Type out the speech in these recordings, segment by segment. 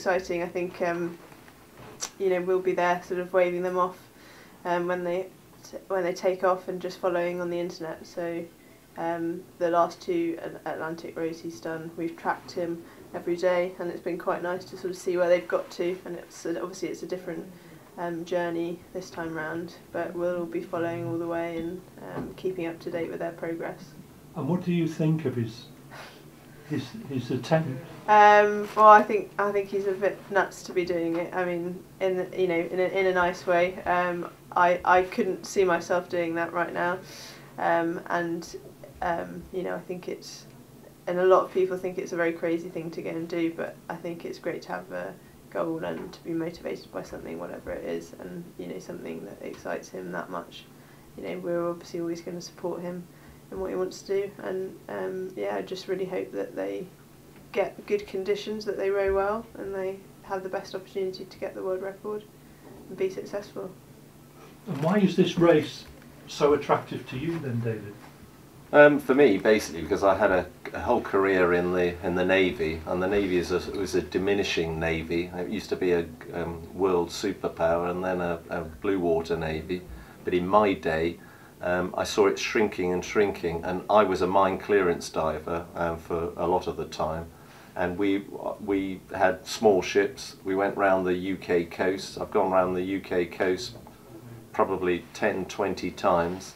exciting. I think you know, we'll be there sort of waving them off when they take off and just following on the internet. So the last 2 Atlantic rows he's done, we've tracked him every day, and it's been quite nice to sort of see where they've got to. And it's obviously it's a different journey this time round, but we'll all be following all the way and keeping up to date with their progress. And what do you think of his attempt? Well, I think he's a bit nuts to be doing it. I mean, in a nice way. I couldn't see myself doing that right now, and you know, I think it's, and a lot of people think it's a very crazy thing to go and do, but I think it's great to have a goal and to be motivated by something, whatever it is, and you know, something that excites him that much. You know, we're obviously always going to support him in what he wants to do, and yeah, I just really hope that they get good conditions, that they row well, and they have the best opportunity to get the world record and be successful. And why is this race so attractive to you then, David? For me, basically, because I had a whole career in the Navy, and the Navy was a diminishing Navy. It used to be a world superpower and then a blue water Navy. But in my day, I saw it shrinking and shrinking, and I was a mine clearance diver for a lot of the time. And we had small ships. We went round the UK coast. I've gone round the UK coast probably 10, 20 times.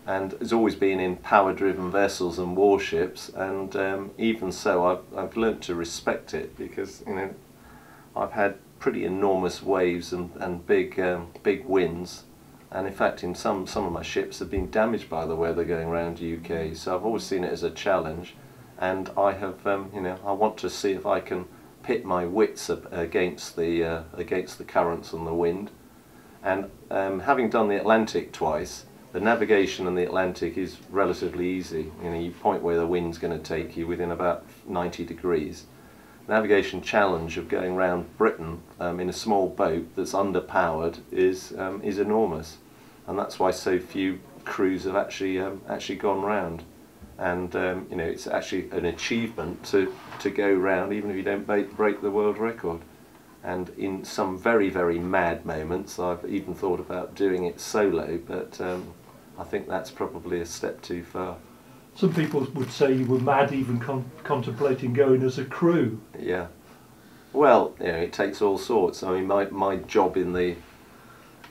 And it's always been in power-driven vessels and warships, and even so, I've learnt to respect it, because you know, I've had pretty enormous waves and big winds, and in fact, in some of my ships have been damaged by the weather going around UK. So I've always seen it as a challenge, and I have you know, I want to see if I can pit my wits against the currents and the wind, and having done the Atlantic twice. The navigation in the Atlantic is relatively easy. You know, you point where the wind's going to take you within about 90 degrees. Navigation challenge of going around Britain in a small boat that's underpowered is enormous, and that's why so few crews have actually gone round. And you know, it's actually an achievement to go round, even if you don't break the world record. And in some very, very mad moments, I've even thought about doing it solo, but I think that's probably a step too far. Some people would say you were mad even contemplating going as a crew. Yeah. Well, you know, it takes all sorts. I mean, my job in the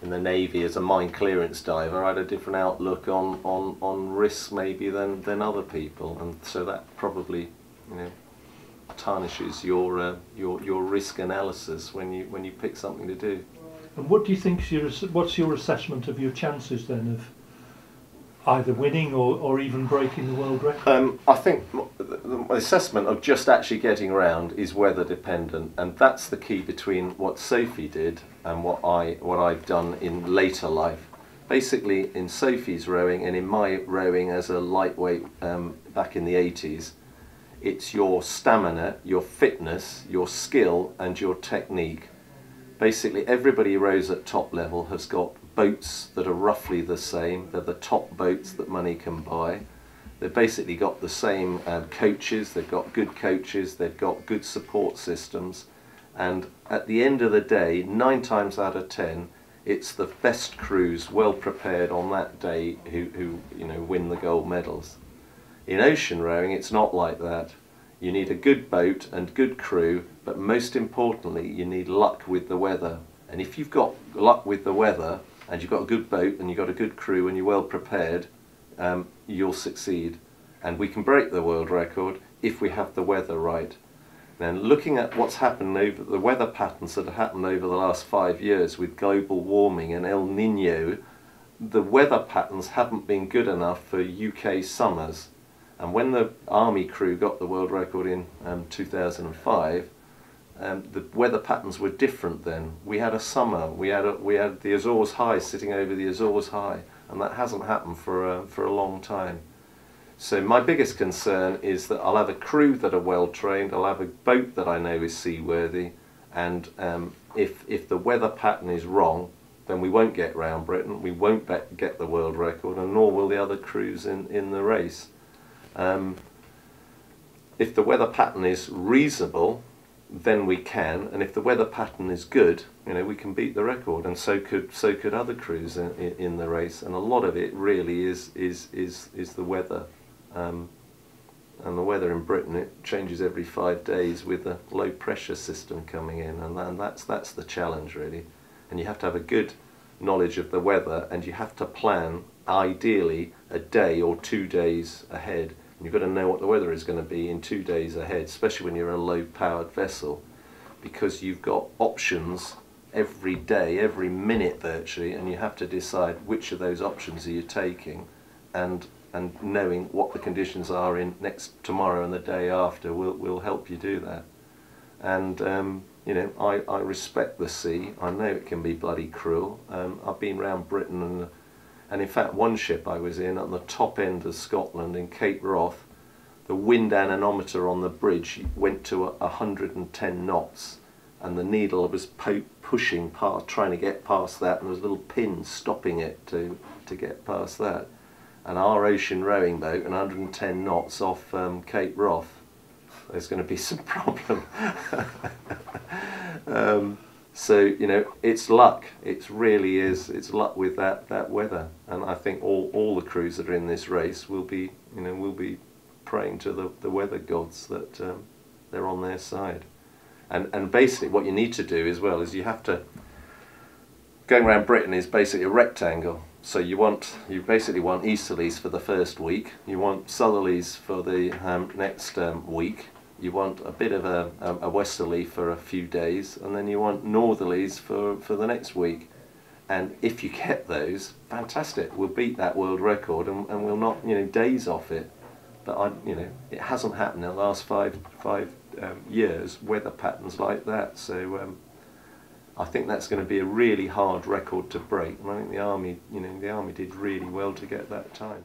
Navy as a mine clearance diver, I had a different outlook on risk maybe than other people, and so that probably, you know, tarnishes your risk analysis when you pick something to do. And what do you think? What's your assessment of your chances then of either winning or even breaking the world record? I think the assessment of just actually getting around is weather dependent, and that's the key between what Sophie did and what I've done in later life. Basically, in Sophie's rowing and in my rowing as a lightweight back in the 80s, it's your stamina, your fitness, your skill and your technique. Basically, everybody who rows at top level has got boats that are roughly the same. They're the top boats that money can buy. They've basically got the same coaches, they've got good coaches, they've got good support systems, and at the end of the day, 9 times out of 10, it's the best crews, well prepared on that day, who you know, win the gold medals. In ocean rowing, it's not like that. You need a good boat and good crew, but most importantly, you need luck with the weather. And if you've got luck with the weather, and you've got a good boat, and you've got a good crew, and you're well prepared, you'll succeed. And we can break the world record if we have the weather right. Then looking at what's happened over the weather patterns that have happened over the last 5 years with global warming and El Nino, the weather patterns haven't been good enough for UK summers. And when the Army crew got the world record in 2005, the weather patterns were different then. We had a summer, we had the Azores High sitting over the Azores High, and that hasn't happened for a long time. So my biggest concern is that I'll have a crew that are well trained, I'll have a boat that I know is seaworthy, and if the weather pattern is wrong, then we won't get round Britain, we won't get the world record, and nor will the other crews in the race. If the weather pattern is reasonable, then we can, and if the weather pattern is good, you know, we can beat the record, and so could other crews in the race. And a lot of it really is the weather, and the weather in Britain, it changes every 5 days with a low pressure system coming in, and that's the challenge really. And you have to have a good knowledge of the weather, and you have to plan ideally a day or 2 days ahead. You've got to know what the weather is going to be in 2 days ahead, especially when you're a low-powered vessel, because you've got options every day, every minute virtually, and you have to decide which of those options are you taking, and knowing what the conditions are in tomorrow and the day after will help you do that. And you know, I respect the sea. I know it can be bloody cruel. I've been around Britain, and in fact one ship I was in on the top end of Scotland in Cape Wrath, the wind anemometer on the bridge went to 110 knots, and the needle was pushing past, trying to get past that, and there was a little pin stopping it to get past that. And our ocean rowing boat, 110 knots off Cape Wrath, there's going to be some problem. So, you know, it's luck. It really is. It's luck with that weather. And I think all the crews that are in this race will be, you know, will be praying to the weather gods that they're on their side. And basically what you need to do as well is you have to, going around Britain is basically a rectangle. So you basically want easterlies for the first week, you want southerlies for the next week, you want a bit of a westerly for a few days, and then you want northerlies for the next week. And if you get those, fantastic, we'll beat that world record, and we'll knock, you know, days off it. But you know, it hasn't happened in the last five years, weather patterns like that. So I think that's going to be a really hard record to break. And I think the army, you know, the army did really well to get that time.